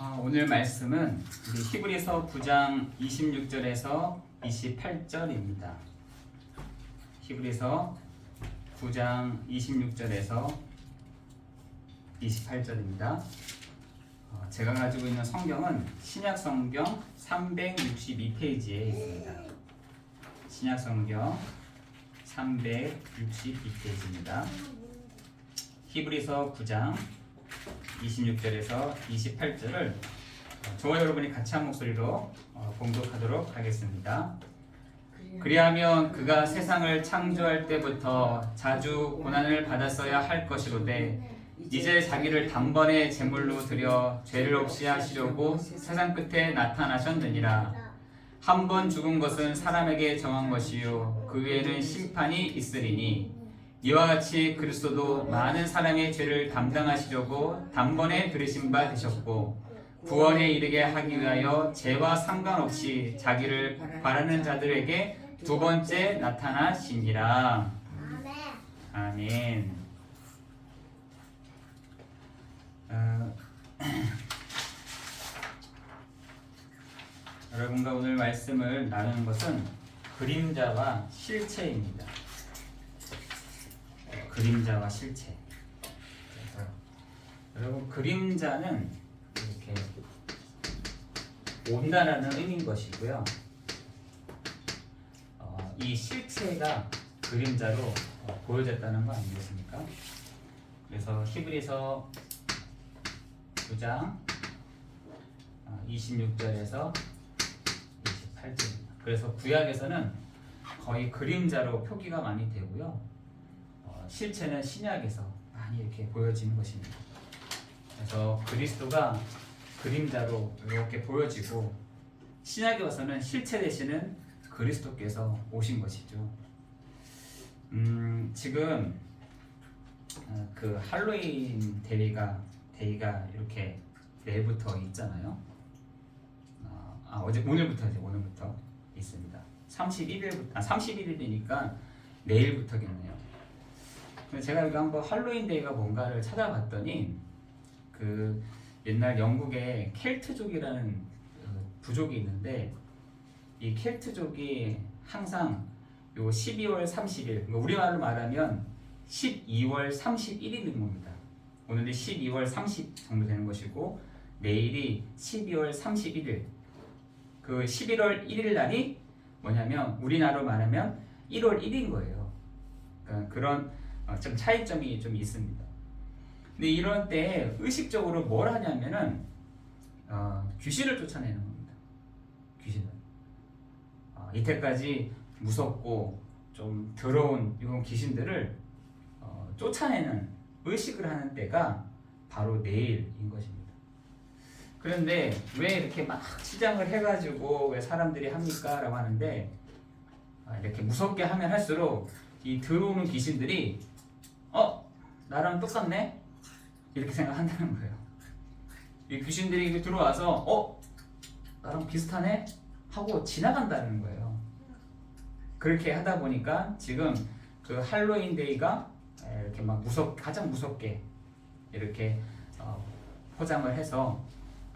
오늘 말씀은 우리 히브리서 9장 26절에서 28절입니다. 히브리서 9장 26절에서 28절입니다. 제가 가지고 있는 성경은 신약 성경 362페이지에 있습니다. 신약 성경 362페이지입니다. 히브리서 9장 26절에서 28절을 저와 여러분이 같이 한 목소리로 봉독하도록 하겠습니다. 그리하면 그가 세상을 창조할 때부터 자주 고난을 받았어야 할 것이로되 이제 자기를 단번에 제물로 드려 죄를 없이 하시려고 세상 끝에 나타나셨느니라. 한 번 죽은 것은 사람에게 정한 것이요 그 위에는 심판이 있으리니 이와 같이 그리스도도 많은 사람의 죄를 담당하시려고 단번에 들으신 바 되셨고 구원에 이르게 하기 위하여 죄와 상관없이 자기를 바라는 자들에게 두 번째 나타나시니라. 아멘. 여러분과 오늘 말씀을 나누는 것은 그림자와 실체입니다. 그림자와 실체. 그래서 여러분 그림자는 이렇게 온다라는 의미인 것이고요. 이 실체가 그림자로 보여졌다는 거 아니겠습니까? 그래서 히브리서 9장 26절에서 28절입니다. 그래서 구약에서는 거의 그림자로 표기가 많이 되고요. 실체는 신약에서 많이 이렇게 보여지는 것입니다. 그래서 그리스도가 그림자로 이렇게 보여지고 신약에 와서는 실체 되시는 그리스도께서 오신 것이죠. 지금 그 할로윈 데이가 이렇게 내일부터 있잖아요. 오늘부터 있습니다. 31일이니까 내일부터겠네요. 제가 여기 한번 할로윈 데이가 뭔가를 찾아봤더니 그 옛날 영국에 켈트족이라는 부족이 있는데 이 켈트족이 항상 요 12월 30일, 우리말로 말하면 12월 31일인 겁니다. 오늘이 12월 30 정도 되는 것이고 내일이 12월 31일. 그 11월 1일 날이 뭐냐면 우리나라로 말하면 1월 1인 거예요. 그러니까 그런 좀 차이점이 좀 있습니다. 근데 이런 때 의식적으로 뭘 하냐면은 귀신을 쫓아내는 겁니다. 귀신을. 이때까지 무섭고 좀 더러운 이런 귀신들을 쫓아내는 의식을 하는 때가 바로 내일인 것입니다. 그런데 왜 이렇게 막 치장을 해가지고 왜 사람들이 합니까? 라고 하는데 이렇게 무섭게 하면 할수록 이 들어오는 귀신들이 나랑 똑같네? 이렇게 생각한다는 거예요. 이 귀신들이 들어와서 나랑 비슷하네? 하고 지나간다는 거예요. 그렇게 하다 보니까 지금 그 할로윈 데이가 이렇게 막 가장 무섭게 이렇게 포장을 해서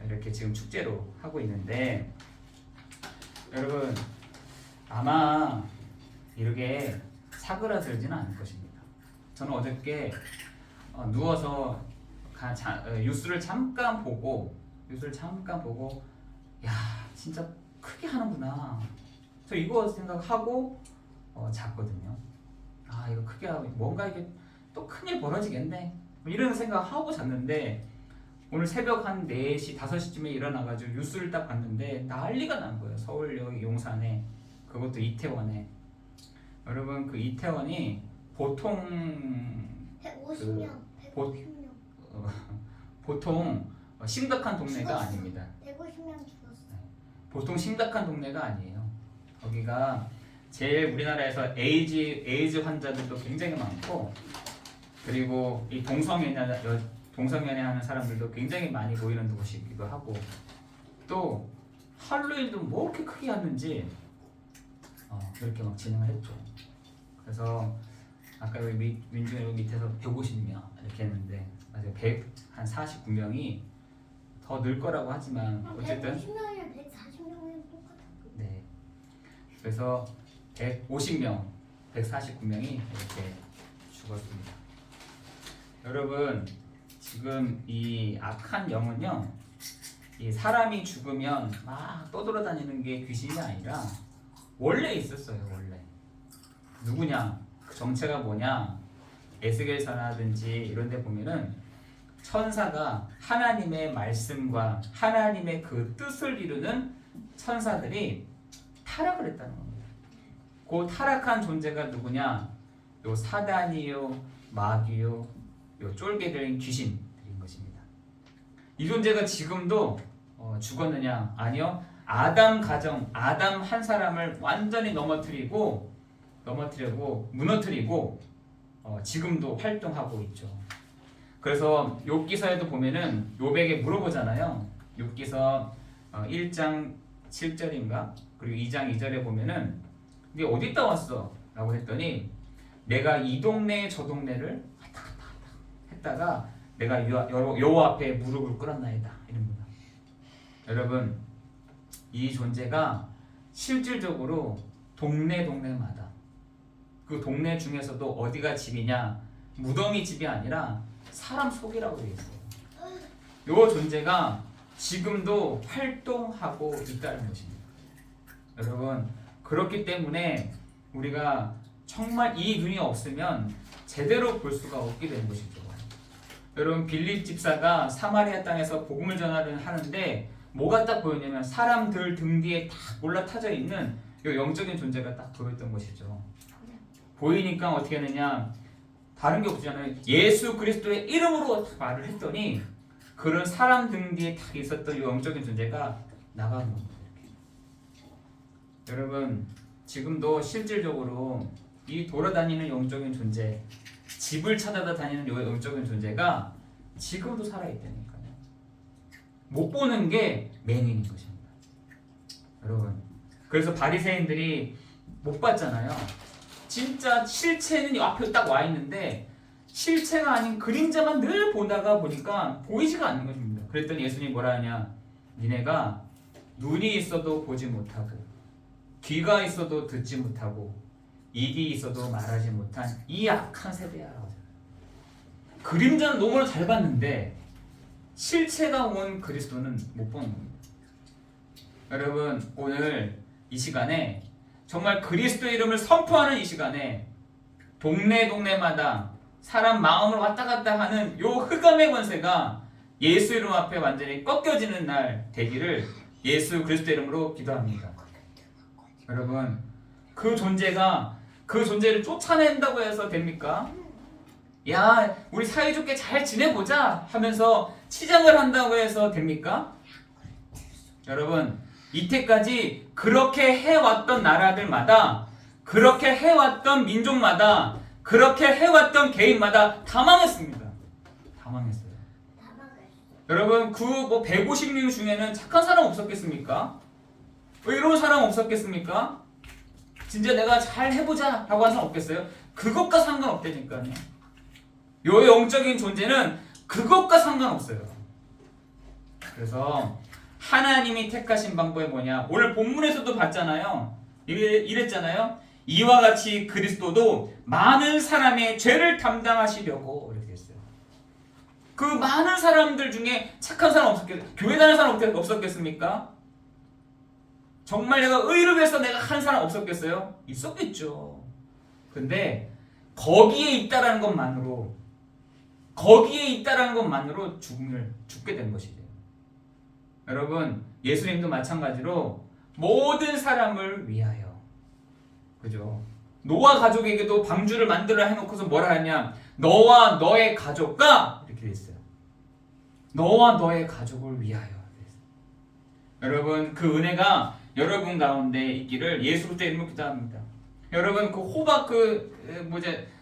이렇게 지금 축제로 하고 있는데 여러분 아마 이렇게 사그라들지는 않을 것입니다. 저는 어저께 누워서 뉴스를 잠깐 보고 야 진짜 크게 하는구나. 저 이거 생각하고 잤거든요. 이거 크게 하고 뭔가 이게 또 큰일 벌어지겠네. 이런 생각하고 잤는데 오늘 새벽 한 4시, 5시쯤에 일어나가지고 뉴스를 딱 봤는데 난리가 난 거예요. 서울역 용산에, 그것도 이태원에. 여러분 그 이태원이 보통 150명. 보통 심각한 동네가 아닙니다. 150명 죽었어. 보통 심각한 동네가 아니에요. 거기가 제일 우리나라에서 에이즈 환자들도 굉장히 많고 그리고 이 동성연애 하는 사람들도 굉장히 많이 모이는 곳이기도 하고 또 할로윈도 뭐 이렇게 크게 하는지 그렇게 막 진행을 했죠. 그래서 아까 여기 민중이 밑에서 150명 이렇게 했는데 한 49명이 더 늘 거라고 하지만 어쨌든 150명이랑 140명이랑 똑같아. 네. 그래서 150명, 149명이 이렇게 죽었습니다. 여러분, 지금 이 악한 영은요, 이 사람이 죽으면 막 떠돌아다니는 게 귀신이 아니라 원래 있었어요. 원래. 누구냐? 그 정체가 뭐냐? 에스겔서라든지 이런 데 보면은 천사가 하나님의 말씀과 하나님의 그 뜻을 이루는 천사들이 타락을 했다는 겁니다. 그 타락한 존재가 누구냐? 요 사단이요, 마귀요, 요 쫄개들인 귀신들인 것입니다. 이 존재가 지금도 죽었느냐? 아니요. 아담 가정, 아담 한 사람을 완전히 넘어뜨리고 무너뜨리고 지금도 활동하고 있죠. 그래서 욥기서에도 보면은 욥에게 물어보잖아요. 욥기서 1장 7절인가? 그리고 2장 2절에 보면은 네 어디다 왔어? 라고 했더니 내가 이 동네 저 동네를 왔다 갔다 했다가 내가 여호와 앞에 무릎을 꿇었나이다. 이럽니다. 여러분, 이 존재가 실질적으로 동네마다 그 동네 중에서도 어디가 집이냐? 무덤이 집이 아니라 사람 속이라고 되어 있어요. 이 존재가 지금도 활동하고 있다는 것입니다. 여러분, 그렇기 때문에 우리가 정말 이 눈이 없으면 제대로 볼 수가 없게 되는 것이죠. 여러분, 빌립 집사가 사마리아 땅에서 복음을 전하는데 뭐가 딱 보였냐면 사람들 등 뒤에 딱 올라타져 있는 이 영적인 존재가 딱 보였던 것이죠. 보이니까 어떻게 하느냐? 다른 게 없잖아요. 예수 그리스도의 이름으로 말을 했더니 그런 사람 등 뒤에 딱 있었던 이 영적인 존재가 나가는 겁니다. 여러분, 지금도 실질적으로 이 돌아다니는 영적인 존재, 집을 찾아다 다니는 이 영적인 존재가 지금도 살아있다니까요. 못 보는 게 맹인인 것입니다. 여러분, 그래서 바리새인들이 못 봤잖아요. 진짜 실체는 앞에 딱 와 있는데 실체가 아닌 그림자만 늘 보니까 보이지가 않는 것입니다. 그랬더니 예수님이 뭐라 하냐? 니네가 눈이 있어도 보지 못하고 귀가 있어도 듣지 못하고 입이 있어도 말하지 못한 이 악한 세대야. 그림자는 너무나 잘 봤는데 실체가 온 그리스도는 못 보는 겁니다. 여러분, 오늘 이 시간에 정말 그리스도 이름을 선포하는 이 시간에 동네마다 사람 마음을 왔다 갔다 하는 요 흑암의 권세가 예수 이름 앞에 완전히 꺾여지는 날 되기를 예수 그리스도 이름으로 기도합니다. 여러분, 그 존재를 쫓아낸다고 해서 됩니까? 야, 우리 사이좋게 잘 지내보자 하면서 치장을 한다고 해서 됩니까? 여러분, 이때까지 그렇게 해왔던 나라들마다, 그렇게 해왔던 민족마다, 그렇게 해왔던 개인마다 다 망했습니다. 다 망했어요. 여러분, 그 150명 중에는 착한 사람 없었겠습니까? 왜 이런 사람 없었겠습니까? 진짜 내가 잘 해보자 라고 하는 사람 없겠어요? 그것과 상관없다니까요. 요 영적인 존재는 그것과 상관없어요. 그래서 하나님이 택하신 방법이 뭐냐? 오늘 본문에서도 봤잖아요. 이랬잖아요. 이와 같이 그리스도도 많은 사람의 죄를 담당하시려고 이렇게 했어요. 그 많은 사람들 중에 착한 사람 없었겠어요? 교회 다니는 사람 없었겠습니까? 정말 내가 의를 위해서 내가 한 사람 없었겠어요? 있었겠죠. 근데 거기에 있다라는 것만으로 죽게 된 것이죠. 여러분, 예수님도 마찬가지로 모든 사람을 위하여, 그죠? 노아 가족에게도 방주를 만들어 해놓고서 뭐라 하냐? 너와 너의 가족과 이렇게 돼 있어요. 너와 너의 가족을 위하여. 여러분, 그 은혜가 여러분 가운데 있기를 예수 그리스도 이름으로 기도합니다. 여러분, 그 호박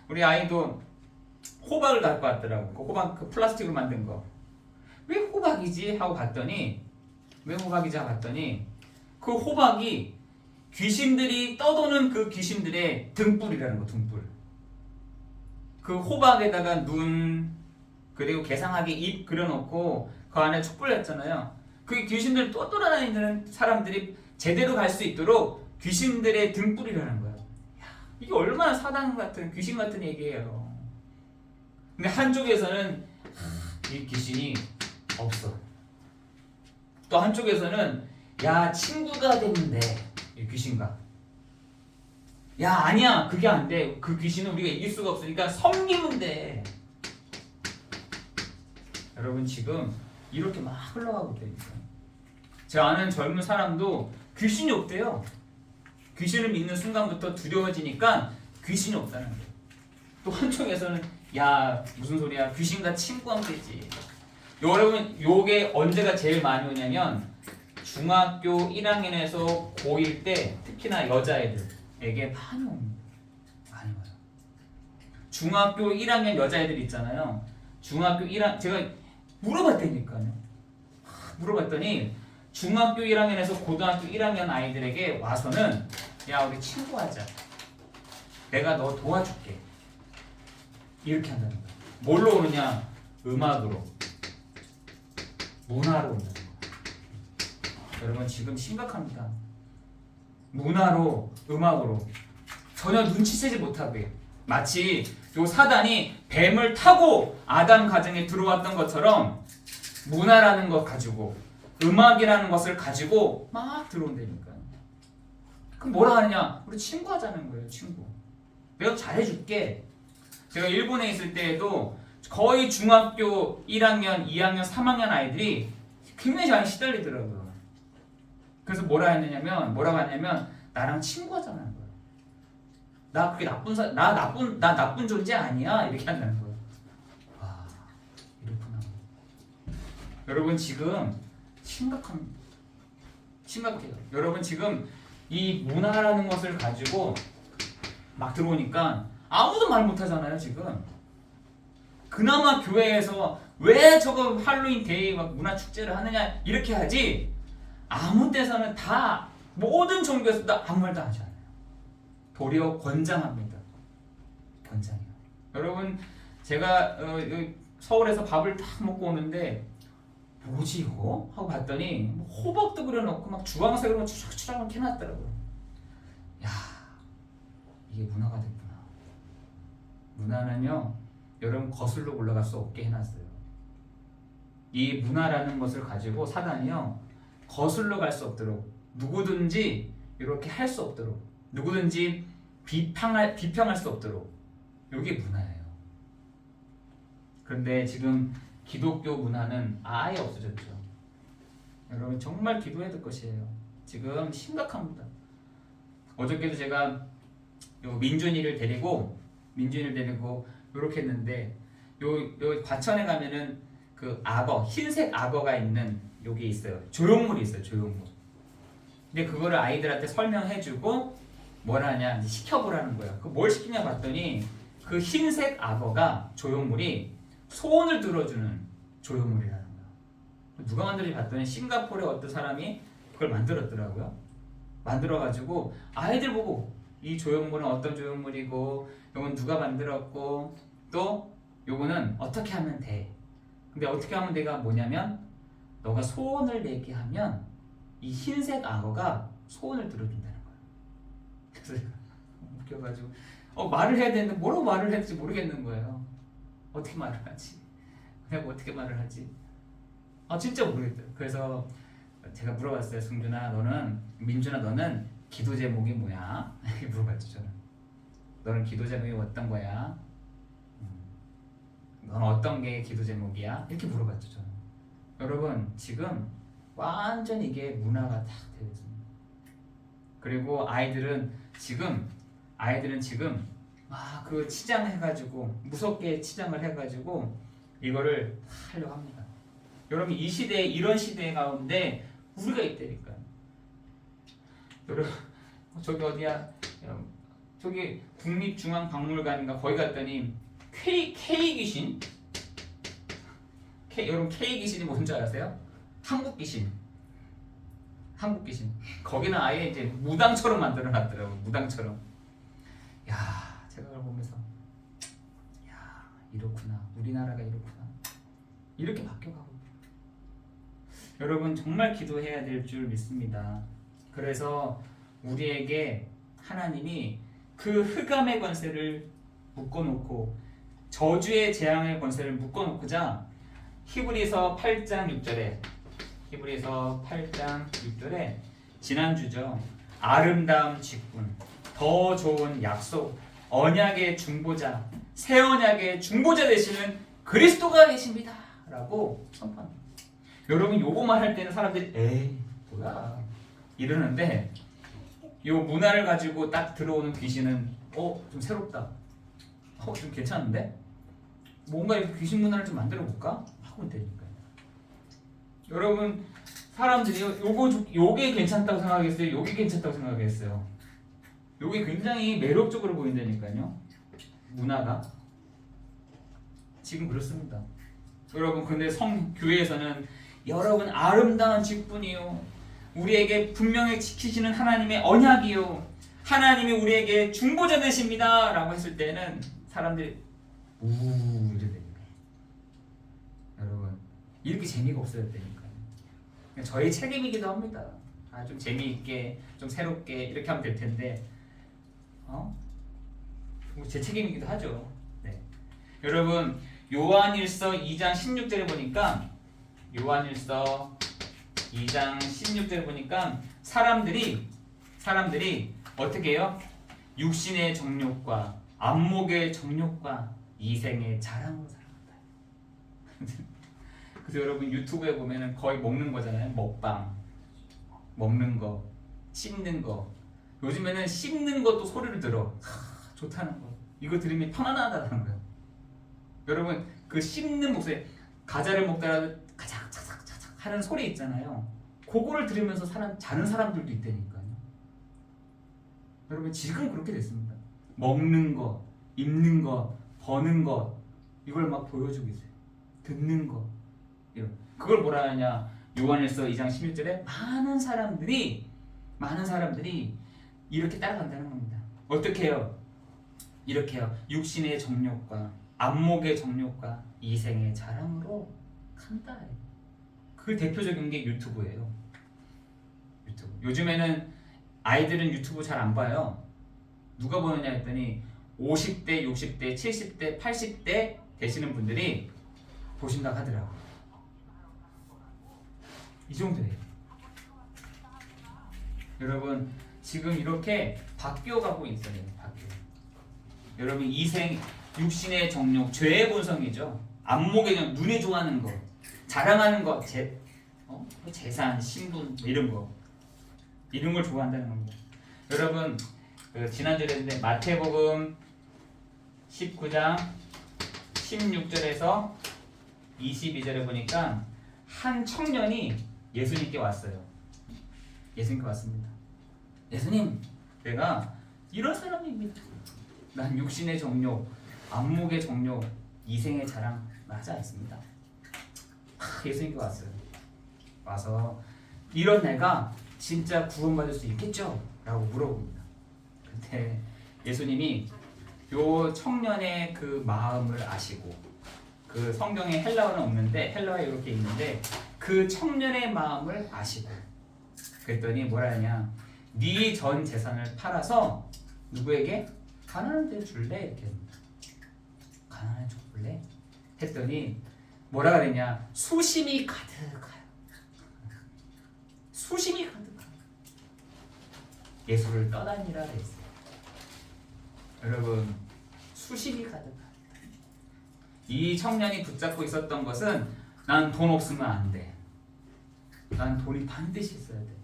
우리 아이도 호박을 갖고 왔더라고. 그 호박 그 플라스틱으로 만든 거. 왜 호박이지? 하고 봤더니 그 호박이 귀신들이 떠도는 그 귀신들의 등불이라는 거, 등불. 그 호박에다가 눈, 그리고 개상하게 입 그려놓고 그 안에 촛불 했잖아요. 그 귀신들 또 돌아다니는 사람들이 제대로 갈 수 있도록 귀신들의 등불이라는 거예요. 야, 이게 얼마나 사단 같은 귀신 같은 얘기예요. 근데 한쪽에서는 이 귀신이 없어. 또 한쪽에서는 야 친구가 되면 돼. 이 귀신과. 야 아니야 그게 안 돼. 그 귀신은 우리가 이길 수가 없으니까 섬기면 돼. 여러분 지금 이렇게 막 흘러가고 있다니까. 제 아는 젊은 사람도 귀신이 없대요. 귀신을 믿는 순간부터 두려워지니까 귀신이 없다는 거예요. 또 한쪽에서는 야 무슨 소리야 귀신과 친구하면 되지. 여러분 요게 언제가 제일 많이 오냐면 중학교 1학년에서 고1 때 특히나 여자애들에게 많이 옵니다. 많이 와요. 중학교 1학년 여자애들 있잖아요. 중학교 1학년 제가 물어봤다니까요. 물어봤더니 중학교 1학년에서 고등학교 1학년 아이들에게 와서는 야 우리 친구하자. 내가 너 도와줄게. 이렇게 한다는 거야. 뭘로 오느냐? 음악으로. 문화로 온다는 거야. 여러분 지금 심각합니다. 문화로, 음악으로 전혀 눈치채지 못하게 마치 요 사단이 뱀을 타고 아담 가정에 들어왔던 것처럼 문화라는 것 가지고 음악이라는 것을 가지고 막 들어온다니까요. 그럼 뭐라 하느냐? 우리 친구 하자는 거예요. 친구. 내가 잘해줄게. 제가 일본에 있을 때에도 거의 중학교 1학년, 2학년, 3학년 아이들이 굉장히 잘 시달리더라고요. 그래서 뭐라고 했냐면 나랑 친구하자는 거예요. 나 그게 나 나쁜 존재 아니야 이렇게 한다는 거예요. 와 이렇구나. 여러분 지금 심각해요. 여러분 지금 이 문화라는 것을 가지고 막 들어오니까 아무도 말 못하잖아요 지금. 그나마 교회에서 왜 저거 할로윈 데이 막 문화 축제를 하느냐 이렇게 하지. 아무 데서는 다 모든 종교에서도 아무 말도 하지 않아요. 도리어 권장합니다. 권장해요. 여러분 제가 서울에서 밥을 딱 먹고 오는데 뭐지 이거? 하고 봤더니 호박도 그려놓고 막 주황색으로 추락추락 해놨더라고요. 야 이게 문화가 됐구나. 문화는요 여러분 거슬러 올라갈 수 없게 해놨어요. 이 문화라는 것을 가지고 사단이요 거슬러 갈 수 없도록 누구든지 이렇게 할 수 없도록 누구든지 비평할 수 없도록 이게 문화예요. 그런데 지금 기독교 문화는 아예 없어졌죠. 여러분 정말 기도해야 될 것이에요. 지금 심각합니다. 어저께도 제가 요 민준이를 데리고 이렇게 했는데 요 과천에 가면은 그 악어 흰색 악어가 있는 여기 있어요. 조형물이 있어요. 조형물. 근데 그거를 아이들한테 설명해주고 뭘 하냐 이제 시켜보라는 거예요. 그 뭘 시키냐 봤더니 그 흰색 악어가 조형물이 소원을 들어주는 조형물이라는 거예요. 누가 만들었지 봤더니 싱가포르의 어떤 사람이 그걸 만들었더라고요. 만들어가지고 아이들 보고 이 조형물은 어떤 조형물이고 이건 누가 만들었고 또 요거는 어떻게 하면 돼. 근데 어떻게 하면 돼가 뭐냐면 너가 소원을 내게 하면 이 흰색 악어가 소원을 들어준다는 거예요. 그래서 웃겨가지고 말을 해야 되는데 뭐라고 말을 해야 될지 모르겠는 거예요. 어떻게 말을 하지? 내가 어떻게 말을 하지? 진짜 모르겠어요. 그래서 제가 물어봤어요. 민준아 너는 기도 제목이 뭐야? 이렇게 물어봤죠. 저는. 너는 기도 제목이 어떤 거야? 넌 어떤 게 기도 제목이야? 이렇게 물어봤죠. 저는. 여러분 지금 완전 이게 문화가 딱 되어 있습니다. 그리고 아이들은 지금 막 그 치장해가지고 무섭게 치장을 해가지고 이거를 하려고 합니다. 여러분 이 시대에 이런 시대 가운데 우리가 있다니까요. 여러분 저기 어디야? 저기 국립중앙박물관인가 거기 갔더니 K 귀신? 여러분 K 귀신이 뭔지 아세요? 한국 귀신. 거기는 아예 이제 무당처럼 만들어놨더라고. 무당처럼. 야, 제가 그걸 보면서 야, 이렇구나. 우리나라가 이렇구나. 이렇게 바뀌어가고 여러분 정말 기도해야 될 줄 믿습니다. 그래서 우리에게 하나님이 그 흑암의 권세를 묶어놓고 저주의 재앙의 권세를 묶어놓고자 히브리서 8장 6절에 지난주죠. 아름다운 직분, 더 좋은 약속, 언약의 중보자, 새 언약의 중보자 되시는 그리스도가 계십니다 라고 선포합니다. 여러분 요거 말할 때는 사람들이 에이 뭐야 이러는데 요 문화를 가지고 딱 들어오는 귀신은 좀 새롭다, 좀 괜찮은데 뭔가 이렇게 귀신 문화를 좀 만들어 볼까 하고 되니까요. 여러분 사람들이 요게 괜찮다고 생각하겠어요? 요게 괜찮다고 생각하겠어요? 요게 굉장히 매력적으로 보인다니까요. 문화가 지금 그렇습니다. 여러분 근데 교회에서는 여러분 아름다운 직분이요, 우리에게 분명히 지키시는 하나님의 언약이요, 하나님이 우리에게 중보자 되십니다 라고 했을 때는 사람들이 이래 되니까 여러분 이렇게 재미가 없어졌다니까요. 저희 책임이기도 합니다. 좀 재미있게 좀 새롭게 이렇게 하면 될 텐데 제 책임이기도 하죠. 네. 여러분 요한일서 2장 16절에 보니까 사람들이 어떻게 해요? 육신의 정욕과 안목의 정욕과 이생의 자랑으로 살아간다. 그래서 여러분 유튜브에 보면은 거의 먹는 거잖아요. 먹방, 먹는 거, 씹는 거. 요즘에는 씹는 것도 소리를 들어. 좋다는 거. 이거 들으면 편안하다는 거예요. 여러분 그 씹는 목소리, 과자를 먹다가 가작자작자작 하는 소리 있잖아요. 그거를 들으면서 자는 사람들도 있다니까요. 여러분 지금 그렇게 됐습니다. 먹는 것, 입는 것, 버는 것, 이걸 막 보여주고 있어요. 듣는 것, 이런. 그걸 뭐라 하냐? 요한일서 2장 16절에 많은 사람들이 이렇게 따라간다는 겁니다. 어떻게 해요? 이렇게요. 육신의 정욕과 안목의 정욕과 이생의 자랑으로 간다. 그 대표적인 게 유튜브예요. 유튜브. 요즘에는 아이들은 유튜브 잘 안 봐요. 누가 보느냐 했더니 50대, 60대, 70대, 80대 되시는 분들이 보신다고 하더라고요. 이 정도예요. 여러분 지금 이렇게 바뀌어가고 있어요. 여러분 이생, 육신의 정욕, 죄의 본성이죠. 안목의 정욕, 눈에 좋아하는 거, 자랑하는 거, 재산, 신분 이런 걸 좋아한다는 겁니다. 여러분 지난주에 했는데 마태복음 19장 16절에서 22절에 보니까 한 청년이 예수님께 왔어요. 예수님께 왔습니다. 예수님, 내가 이런 사람입니다. 난 육신의 정욕, 안목의 정욕, 이생의 자랑 하지 않습니다. 예수님께 왔어요. 와서 이런 내가 진짜 구원받을 수 있겠죠? 라고 물어봅니다. 근데 예수님이 요 청년의 그 마음을 아시고, 그 성경에 헬라어는 없는데 헬라어에 이렇게 있는데 그 청년의 마음을 아시고 그랬더니 뭐라 하냐, 네 전 재산을 팔아서 누구에게? 가난한 데 줄래? 이렇게 합니다. 가난한 데 줄래? 했더니 뭐라 그랬냐, 수심이 가득하여. 수심이 가득하여 예수를 떠다니라 했어요. 여러분 수심이 가득하여. 이 청년이 붙잡고 있었던 것은 난 돈 없으면 안 돼. 난 돈이 반드시 있어야 돼.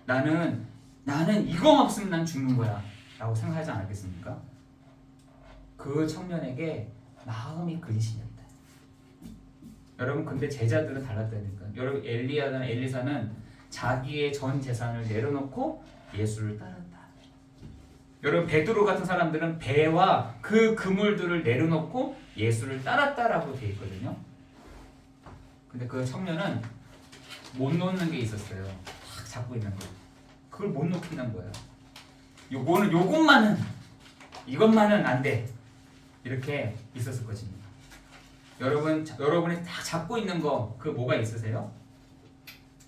나는 이거 없으면 난 죽는 거야 라고 생각하지 않았겠습니까? 그 청년에게 마음이 근신이었다. 여러분 근데 제자들은 달랐다니까. 여러분 엘리사는 자기의 전 재산을 내려놓고 예수를 따랐다. 여러분 베드로 같은 사람들은 배와 그 그물들을 내려놓고 예수를 따랐다라고 되어 있거든요. 근데 그 청년은 못 놓는 게 있었어요. 딱 잡고 있는 거. 그걸 못 놓겠는 거예요. 이것만은 안 돼. 이렇게 있었을 것입니다. 여러분이 딱 잡고 있는 거 그 뭐가 있으세요?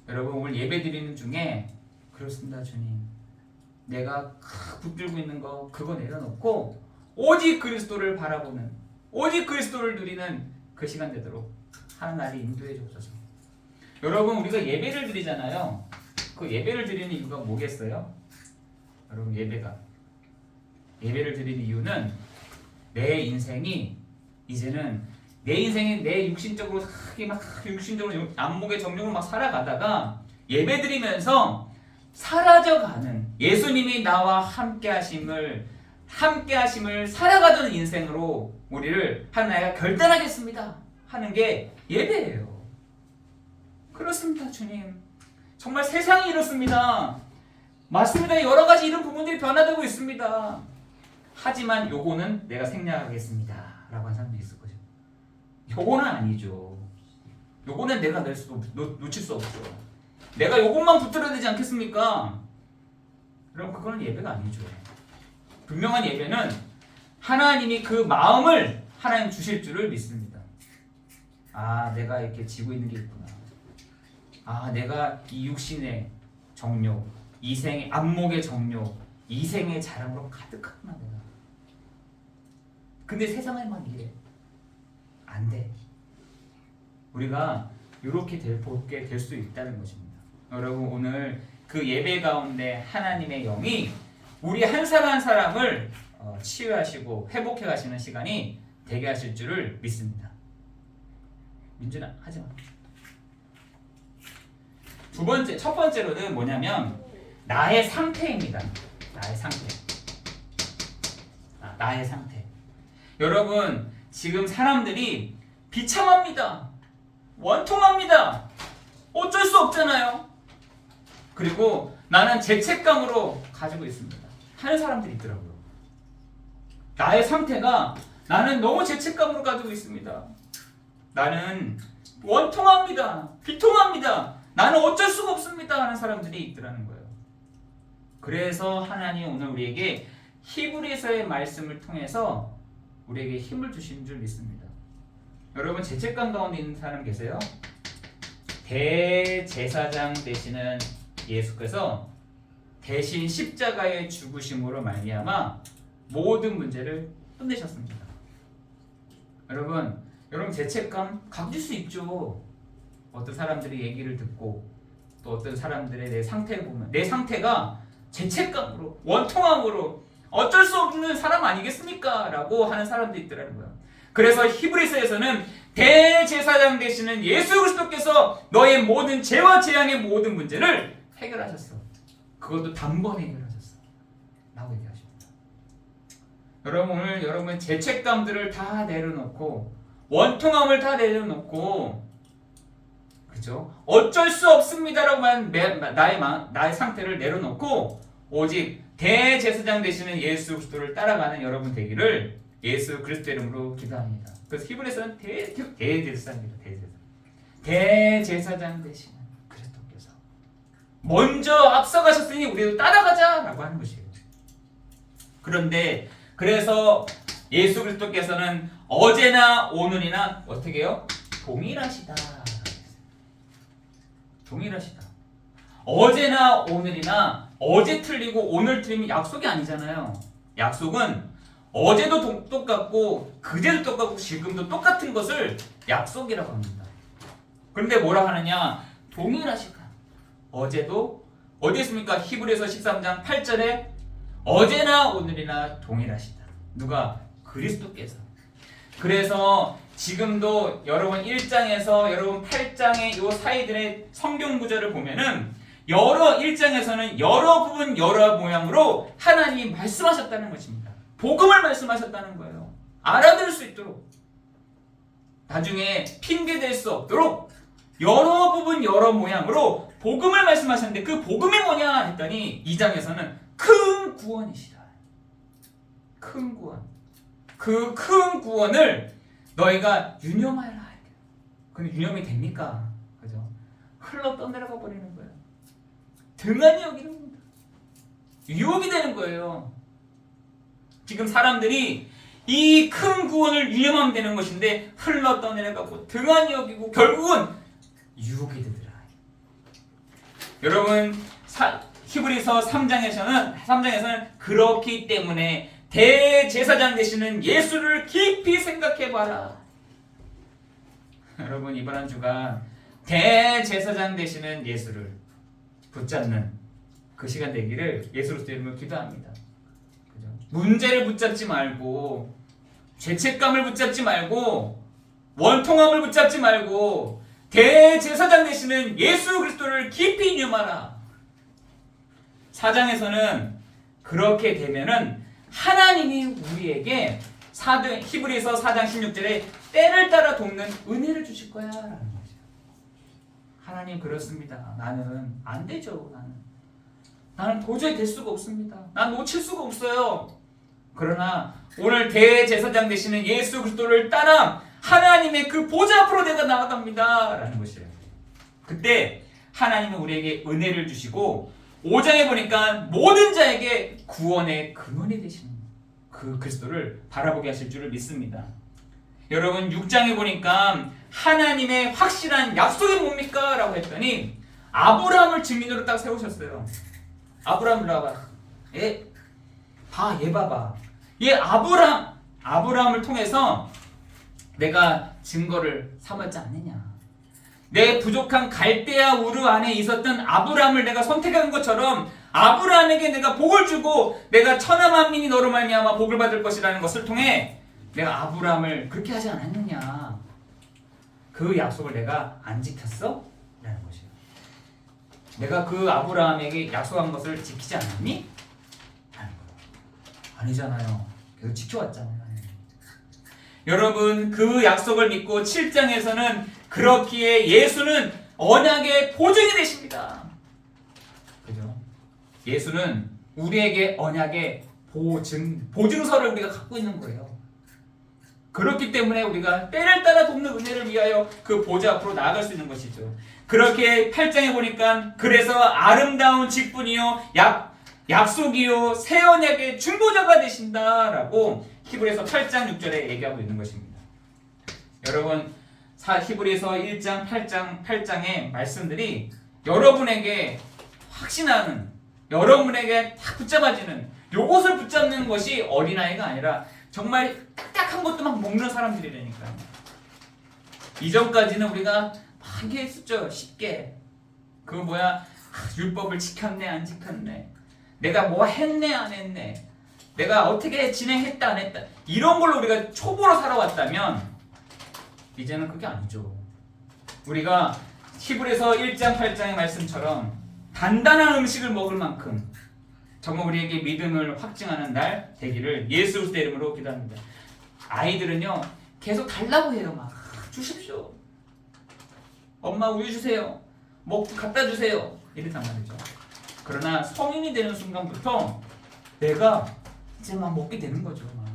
여러분 오늘 예배 드리는 중에 그렇습니다 주님 내가 붙들고 있는 거 그거 내려놓고 오직 그리스도를 바라보는 오직 그리스도를 누리는 그 시간 되도록 하나님 인도해 주옵소서. 여러분 우리가 예배를 드리잖아요. 그 예배를 드리는 이유가 뭐겠어요? 여러분 예배를 드리는 이유는 내 인생이 이제는 내 인생이 내 육신적으로 막 육신적으로 안목의 정령으로 막 살아가다가 예배 드리면서 사라져가는 예수님이 나와 함께 하심을 살아가던 인생으로 우리를 하나님가 결단하겠습니다 하는 게 예배예요. 그렇습니다 주님. 정말 세상이 이렇습니다. 맞습니다. 여러 가지 이런 부분들이 변화되고 있습니다. 하지만 요거는 내가 생략하겠습니다 라고 한 사람도 있을 거죠. 요거는 아니죠. 요거는 내가 놓칠 수 없죠. 내가 요것만 붙들어야 되지 않겠습니까? 그럼 그거는 예배가 아니죠. 분명한 예배는 하나님이 그 마음을 하나님 주실 줄을 믿습니다. 아 내가 이렇게 지고 있는 게 있구나. 아 내가 이 육신의 정욕 이생의 안목의 정욕 이생의 자랑으로 가득하구나 내가. 근데 세상에만 이래. 안 돼. 우리가 이렇게 보게 될 수 있다는 것입니다. 여러분 오늘 그 예배 가운데 하나님의 영이 우리 한 사람 한 사람을 치유하시고 회복해 가시는 시간이 되게 하실 줄을 믿습니다. 민준아 하지 마. 첫 번째로는 뭐냐면 나의 상태입니다. 나의 상태. 나의 상태. 여러분 지금 사람들이 비참합니다. 원통합니다. 어쩔 수 없잖아요. 그리고 나는 죄책감으로 가지고 있습니다 하는 사람들이 있더라고요. 나의 상태가 나는 너무 죄책감으로 가지고 있습니다. 나는 원통합니다. 비통합니다. 나는 어쩔 수가 없습니다 하는 사람들이 있더라는 거예요. 그래서 하나님 오늘 우리에게 히브리서의 말씀을 통해서 우리에게 힘을 주신 줄 믿습니다. 여러분 죄책감 가운데 있는 사람 계세요? 대제사장 되시는 예수께서 대신 십자가의 죽으심으로 말미암아 모든 문제를 끝내셨습니다. 여러분 죄책감 가질 수 있죠. 어떤 사람들의 얘기를 듣고 또 어떤 사람들의 내 상태를 보면 내 상태가 죄책감으로 원통함으로 어쩔 수 없는 사람 아니겠습니까? 라고 하는 사람도 있더라는 거예요. 그래서 히브리서에서는 대제사장 되시는 예수 그리스도께서 너의 모든 죄와 재앙의 모든 문제를 해결하셨어. 그것도 단번에 해결하셨어 라고 얘기하십니다. 여러분 오늘 여러분 죄책감들을 다 내려놓고 원통함을 다 내려놓고 그죠? 어쩔 수 없습니다라고만 나의 상태를 내려놓고 오직 대제사장 되시는 예수 그리스도를 따라가는 여러분 되기를 예수 그리스도 이름으로 기도합니다. 그래서 히브리서는 대제사장입니다. 대제사장 되시는 그리스도께서 먼저 앞서가셨으니 우리도 따라가자라고 하는 것이에요. 그런데 그래서 예수 그리스도께서는 어제나 오늘이나 어떻게 해요? 동일하시다. 동일하시다. 어제나 오늘이나 어제 틀리고 오늘 틀리면 약속이 아니잖아요. 약속은 어제도 똑같고 그제도 똑같고 지금도 똑같은 것을 약속이라고 합니다. 그런데 뭐라 하느냐? 동일하시다. 어제도 어디 있습니까? 히브리서 13장 8절에 어제나 오늘이나 동일하시다. 누가? 그리스도께서. 그래서 지금도 여러분 1장에서 여러분 8장의 요 사이들의 성경 구절을 보면은 여러 1장에서는 여러 부분 여러 모양으로 하나님이 말씀하셨다는 것입니다. 복음을 말씀하셨다는 거예요. 알아들을 수 있도록 나중에 핑계될 수 없도록 여러 부분 여러 모양으로 복음을 말씀하셨는데 그 복음이 뭐냐 했더니 2장에서는 큰 구원이시다. 큰 구원. 그 큰 구원을 너희가 유념하여라. 근데 유념이 됩니까? 그죠? 흘러 떠내려가 버리는 거예요. 등한히 여기는 겁니다. 유혹이 되는 거예요. 지금 사람들이 이 큰 구원을 유념하면 되는 것인데 흘러 떠내려가고 등한히 여기고 결국은 유혹이 되더라. 여러분 히브리서 3장에서는 그렇기 때문에 대제사장 되시는 예수를 깊이 생각해봐라. 여러분 이번 한 주간 대제사장 되시는 예수를 붙잡는 그 시간 되기를 예수 그리스도 이름으로 기도합니다. 그죠? 문제를 붙잡지 말고 죄책감을 붙잡지 말고 원통함을 붙잡지 말고 대제사장 되시는 예수 그리스도를 깊이 유념하라. 4장에서는 그렇게 되면은 하나님이 우리에게 히브리서 4장 16절에 때를 따라 돕는 은혜를 주실 거야 라는 거죠. 하나님 그렇습니다. 나는 안 되죠. 나는 도저히 될 수가 없습니다. 난 놓칠 수가 없어요. 그러나 오늘 대제사장 되시는 예수 그리스도를 따라 하나님의 그 보좌 앞으로 내가 나아갑니다 라는 것이에요. 그때 하나님은 우리에게 은혜를 주시고 5장에 보니까 모든 자에게 구원의 근원이 되시는 그 그리스도를 바라보게 하실 줄을 믿습니다. 여러분 6장에 보니까 하나님의 확실한 약속이 뭡니까? 라고 했더니 아브라함을 증인으로 딱 세우셨어요. 아브라함 나와봐. 얘 봐봐. 얘 아브라함을 통해서 내가 증거를 삼았지 않느냐. 내 부족한 갈대아 우르 안에 있었던 아브라함을 내가 선택한 것처럼 아브라함에게 내가 복을 주고 내가 천하 만민이 너로 말미암아 복을 받을 것이라는 것을 통해 내가 아브라함을 그렇게 하지 않았느냐. 그 약속을 내가 안 지켰어? 라는 것이에요. 내가 그 아브라함에게 약속한 것을 지키지 않았니? 라는 거예요. 아니잖아요. 계속 지켜왔잖아요. 여러분 그 약속을 믿고 7장에서는 그렇기에 예수는 언약의 보증이 되십니다. 그죠? 예수는 우리에게 언약의 보증서를 우리가 갖고 있는 거예요. 그렇기 때문에 우리가 때를 따라 돕는 은혜를 위하여 그 보좌 앞으로 나아갈 수 있는 것이죠. 그렇게 8장에 보니까 그래서 아름다운 직분이요 약속이요 새 언약의 중보자가 되신다라고 히브리서 8장 6절에 얘기하고 있는 것입니다. 여러분 히브리서 1장 8장의 말씀들이 여러분에게 확신하는 여러분에게 딱 붙잡아지는 요것을 붙잡는 것이 어린아이가 아니라 정말 딱딱한 것도 막 먹는 사람들이라니까요. 이전까지는 우리가 막 했었죠. 쉽게 율법을 지켰네 안 지켰네, 내가 뭐 했네 안 했네, 내가 어떻게 진행했다 안 했다, 이런 걸로 우리가 초보로 살아왔다면 이제는 그게 아니죠. 우리가 히브리서 1장 8장의 말씀처럼 단단한 음식을 먹을 만큼 정말 우리에게 믿음을 확증하는 날 되기를 예수 그리스도 이름으로 기도합니다. 아이들은요 계속 달라고 해요. 막 주십시오, 엄마 우유 주세요, 먹고 갖다 주세요 이랬단 말이죠. 그러나 성인이 되는 순간부터 내가 이제 막 먹게 되는 거죠. 막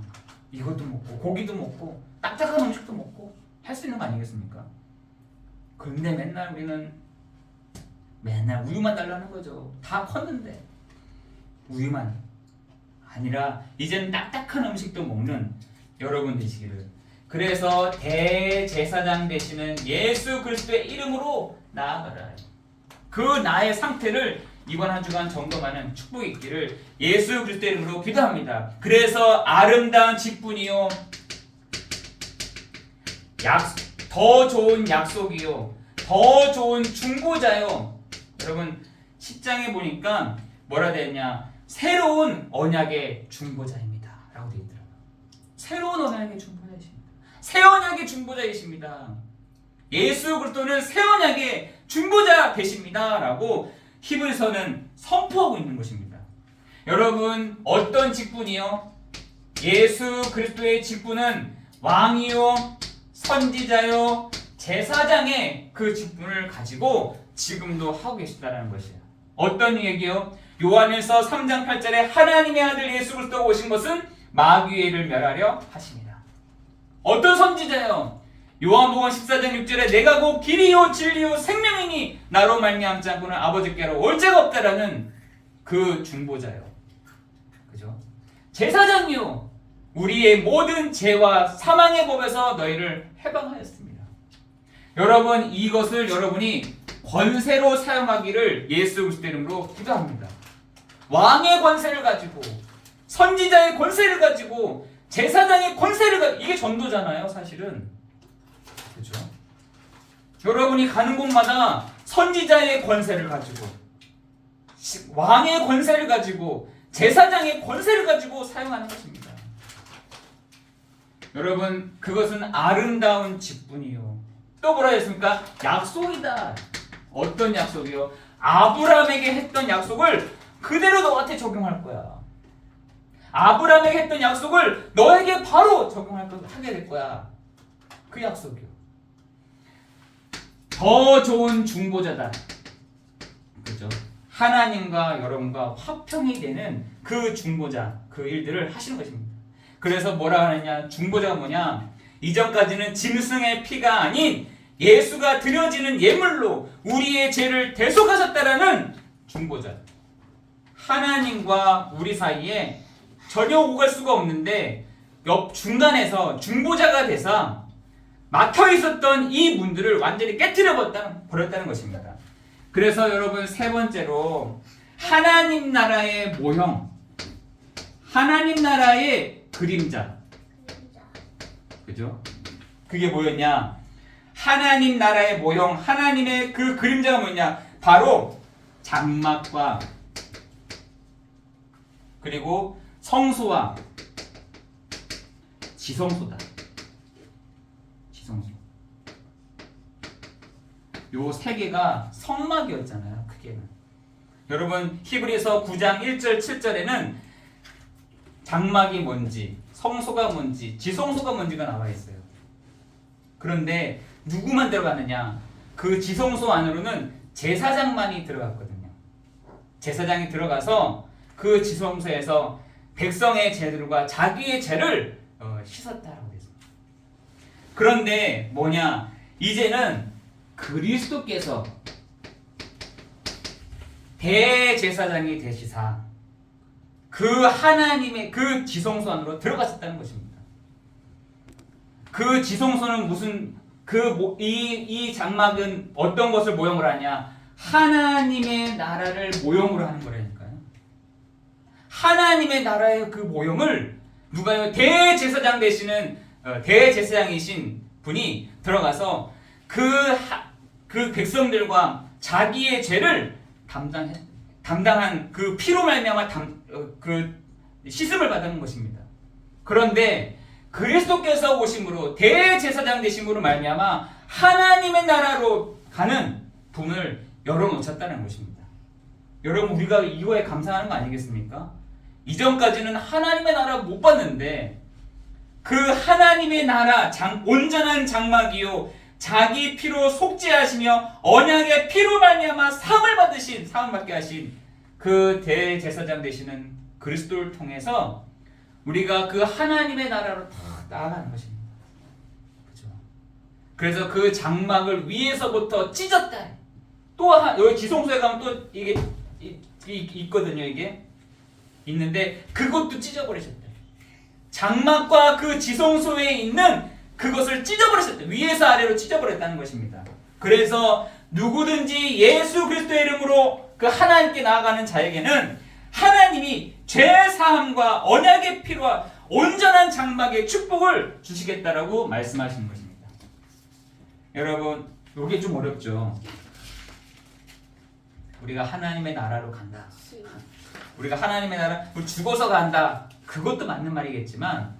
이것도 먹고 고기도 먹고 딱딱한 음식도 먹고 할 수 있는 거 아니겠습니까? 근데 맨날 우리는 맨날 우유만 달라는 거죠. 다 컸는데 우유만 아니라 이제는 딱딱한 음식도 먹는 여러분 되시기를. 그래서 대제사장 되시는 예수 그리스도의 이름으로 나아가라. 그 나의 상태를 이번 한 주간 점검하는 축복이 있기를 예수 그리스도의 이름으로 기도합니다. 그래서 아름다운 직분이요 더 좋은 약속이요 더 좋은 중보자요. 여러분 10장에 보니까 뭐라 되었냐, 새로운 언약의 중보자입니다 라고 되어 있더라고요. 새로운 언약의 중보자이십니다. 새 언약의 중보자이십니다. 예수 그리스도는 새 언약의 중보자 되십니다 라고 히브리서는 선포하고 있는 것입니다. 여러분 어떤 직분이요? 예수 그리스도의 직분은 왕이요 선지자요 제사장의 그 직분을 가지고 지금도 하고 계시다는 것이에요. 어떤 얘기요? 요한일서 3장 8절에 하나님의 아들 예수 그리스도가 오신 것은 마귀를 멸하려 하십니다. 어떤 선지자요? 요한복음 14장 6절에 내가 곧 길이요 진리요 생명이니 나로 말미암지 않고는 아버지께로 올 자가 없다라는 그 중보자요. 그죠? 제사장이요 우리의 모든 죄와 사망의 법에서 너희를 해방하였습니다. 여러분, 이것을 여러분이 권세로 사용하기를 예수 그리스도의 이름으로 기도합니다. 왕의 권세를 가지고, 선지자의 권세를 가지고, 제사장의 권세를 가지고, 이게 전도잖아요, 사실은. 그렇죠? 여러분이 가는 곳마다 선지자의 권세를 가지고, 왕의 권세를 가지고, 제사장의 권세를 가지고 사용하는 것입니다. 여러분, 그것은 아름다운 직분이요. 또 뭐라 했습니까? 약속이다. 어떤 약속이요? 아브라함에게 했던 약속을 그대로 너한테 적용할 거야. 아브라함에게 했던 약속을 너에게 바로 하게 될 거야. 그 약속이요. 더 좋은 중보자다. 그죠? 하나님과 여러분과 화평이 되는 그 중보자, 그 일들을 하시는 것입니다. 그래서 뭐라 하느냐? 중보자가 뭐냐? 이전까지는 짐승의 피가 아닌 예수가 드려지는 예물로 우리의 죄를 대속하셨다라는 중보자. 하나님과 우리 사이에 전혀 오갈 수가 없는데 옆 중간에서 중보자가 돼서 막혀 있었던 이 문들을 완전히 깨트려 버렸다는 것입니다. 그래서 여러분, 세 번째로 하나님 나라의 모형, 하나님 나라의 그림자. 그죠? 그게 뭐였냐? 하나님 나라의 모형, 하나님의 그 그림자가 뭐냐? 바로 장막과 그리고 성소와 지성소다. 지성소. 요 세 개가 성막이었잖아요, 크게는. 여러분, 히브리서 9장 1절 7절에는 장막이 뭔지, 성소가 뭔지, 지성소가 뭔지가 나와 있어요. 그런데 누구만 들어가느냐? 그 지성소 안으로는 제사장만이 들어갔거든요. 제사장이 들어가서 그 지성소에서 백성의 죄들과 자기의 죄를 씻었다라고 했습니다. 그런데 뭐냐? 이제는 그리스도께서 대제사장이 되시사 그 하나님의 그 지성소 안으로 들어가셨다는 것입니다. 그 지성소는 무슨 이 장막은 어떤 것을 모형으로 하냐? 하나님의 나라를 모형으로 하는 거라니까요. 하나님의 나라의 그 모형을 누가요? 대제사장 되시는 대제사장이신 분이 들어가서 그 백성들과 자기의 죄를 담당한 그 피로 말미암아 그 씻음을 받는 것입니다. 그런데 그리스도께서 오심으로 대제사장 되심으로 말미암아 하나님의 나라로 가는 분을 열어놓으셨다는 것입니다. 여러분, 우리가 이거에 감사하는 거 아니겠습니까? 이전까지는 하나님의 나라 못 봤는데 그 하나님의 나라 온전한 장막이요 자기 피로 속죄하시며 언약의 피로 말미암아 사함을 받게 하신 그 대제사장 되시는 그리스도를 통해서 우리가 그 하나님의 나라로 다 나아가는 것입니다. 그렇죠? 그래서 그 장막을 위에서부터 찢었다. 또 여기 지성소에 가면 또 이게 있거든요. 이게 있는데 그것도 찢어버리셨다. 장막과 그 지성소에 있는 그것을 찢어버리셨다. 위에서 아래로 찢어버렸다는 것입니다. 그래서 누구든지 예수 그리스도의 이름으로 그 하나님께 나아가는 자에게는 하나님이 죄사함과 언약의 피로와 온전한 장막의 축복을 주시겠다라고 말씀하시는 것입니다. 여러분, 이게 좀 어렵죠. 우리가 하나님의 나라로 간다. 우리가 하나님의 나라, 죽어서 간다. 그것도 맞는 말이겠지만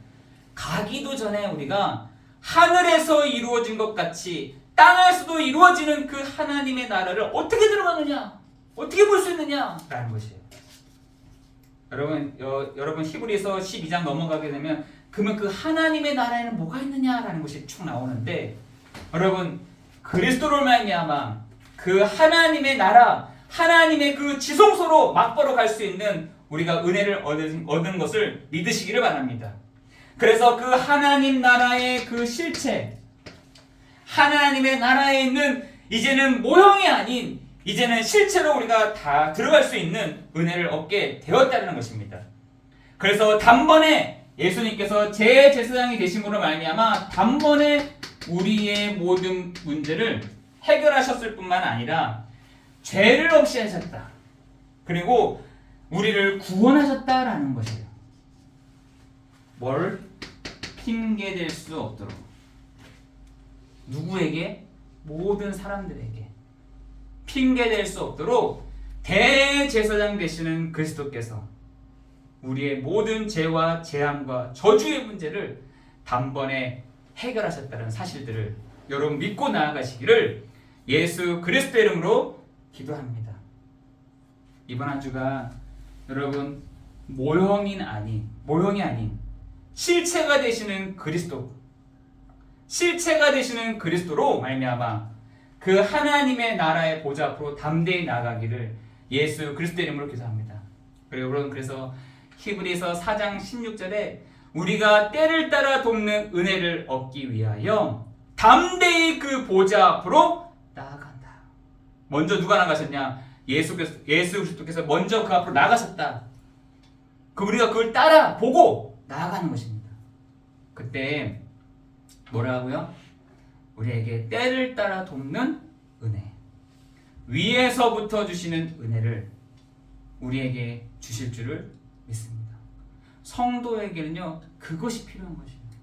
가기도 전에 우리가 하늘에서 이루어진 것 같이 땅에서도 이루어지는 그 하나님의 나라를 어떻게 들어가느냐? 어떻게 볼 수 있느냐? 라는 것이에요. 여러분 히브리서 12장 넘어가게 되면 그러면 그 하나님의 나라에는 뭐가 있느냐라는 것이 쭉 나오는데 여러분 그리스도로 말미암아 그 하나님의 나라 하나님의 그 지성소로 맛보러 갈 수 있는 우리가 은혜를 얻은 것을 믿으시기를 바랍니다. 그래서 그 하나님 나라의 그 실체 하나님의 나라에 있는 이제는 모형이 아닌 이제는 실체로 우리가 다 들어갈 수 있는 은혜를 얻게 되었다는 것입니다. 그래서 단번에 예수님께서 제 제사장이 되심으로 말미암아 단번에 우리의 모든 문제를 해결하셨을 뿐만 아니라 죄를 없이 하셨다. 그리고 우리를 구원하셨다라는 것이에요. 뭘 핑계댈 수 없도록. 누구에게? 모든 사람들에게 핑계댈 수 없도록 대제사장 되시는 그리스도께서 우리의 모든 죄와 재앙과 저주의 문제를 단번에 해결하셨다는 사실들을 여러분 믿고 나아가시기를 예수 그리스도의 이름으로 기도합니다. 이번 한 주가 여러분 모형이 아닌 실체가 되시는 그리스도로 말미암아 그 하나님의 나라의 보좌 앞으로 담대히 나아가기를 예수 그리스도의 이름으로 기도합니다. 그리고 여러분 그래서 히브리서 4장 16절에 우리가 때를 따라 돕는 은혜를 얻기 위하여 담대히 그 보좌 앞으로 나아간다. 먼저 누가 나가셨냐? 예수 그리스도께서 먼저 그 앞으로 나가셨다. 우리가 그걸 따라 보고 나아가는 것입니다. 그때 뭐라고요? 우리에게 때를 따라 돕는 은혜, 위에서부터 주시는 은혜를 우리에게 주실 줄을 믿습니다. 성도에게는요 그것이 필요한 것입니다.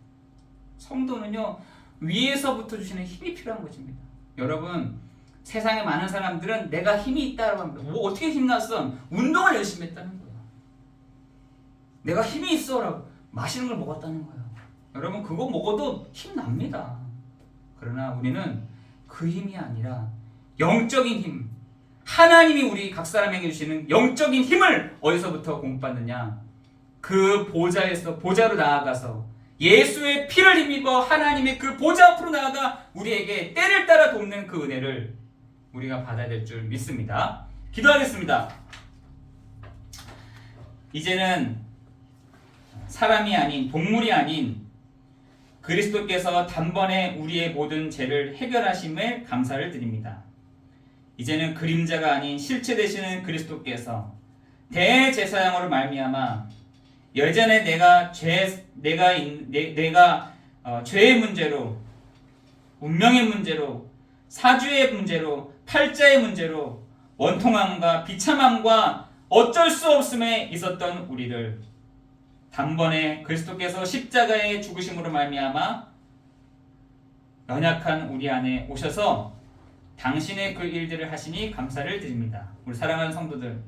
성도는요 위에서부터 주시는 힘이 필요한 것입니다. 여러분 세상에 많은 사람들은 내가 힘이 있다고 합니다. 뭐 어떻게 힘났어? 운동을 열심히 했다는 거예요. 내가 힘이 있어라고 맛있는 걸 먹었다는 거예요. 여러분 그거 먹어도 힘납니다. 그러나 우리는 그 힘이 아니라 영적인 힘, 하나님이 우리 각 사람에게 주시는 영적인 힘을 어디서부터 공급받느냐? 그 보좌로 나아가서 예수의 피를 힘입어 하나님의 그 보좌 앞으로 나아가 우리에게 때를 따라 돕는 그 은혜를 우리가 받아야 될 줄 믿습니다. 기도하겠습니다. 이제는 사람이 아닌 동물이 아닌 그리스도께서 단번에 우리의 모든 죄를 해결하심에 감사를 드립니다. 이제는 그림자가 아닌 실체 되시는 그리스도께서 대제사장으로 말미암아 예전에 내가 죄의 문제로, 운명의 문제로, 사주의 문제로, 팔자의 문제로, 원통함과 비참함과 어쩔 수 없음에 있었던 우리를 단번에 그리스도께서 십자가의 죽으심으로 말미암아 연약한 우리 안에 오셔서 당신의 그 일들을 하시니 감사를 드립니다. 우리 사랑하는 성도들,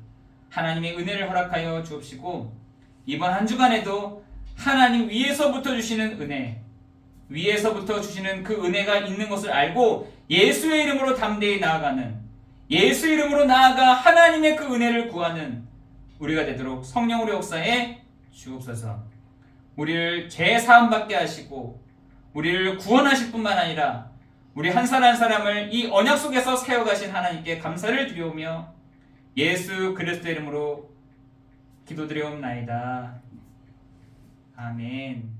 하나님의 은혜를 허락하여 주옵시고 이번 한 주간에도 하나님 위에서부터 주시는 은혜, 위에서부터 주시는 그 은혜가 있는 것을 알고 예수의 이름으로 담대히 나아가는, 예수 이름으로 나아가 하나님의 그 은혜를 구하는 우리가 되도록 성령으로 역사해 주옵소서. 우리를 죄 사함 받게 하시고 우리를 구원하실 뿐만 아니라 우리 한 사람 한 사람을 이 언약 속에서 세워가신 하나님께 감사를 드리오며 예수 그리스도의 이름으로 기도드리옵나이다. 아멘.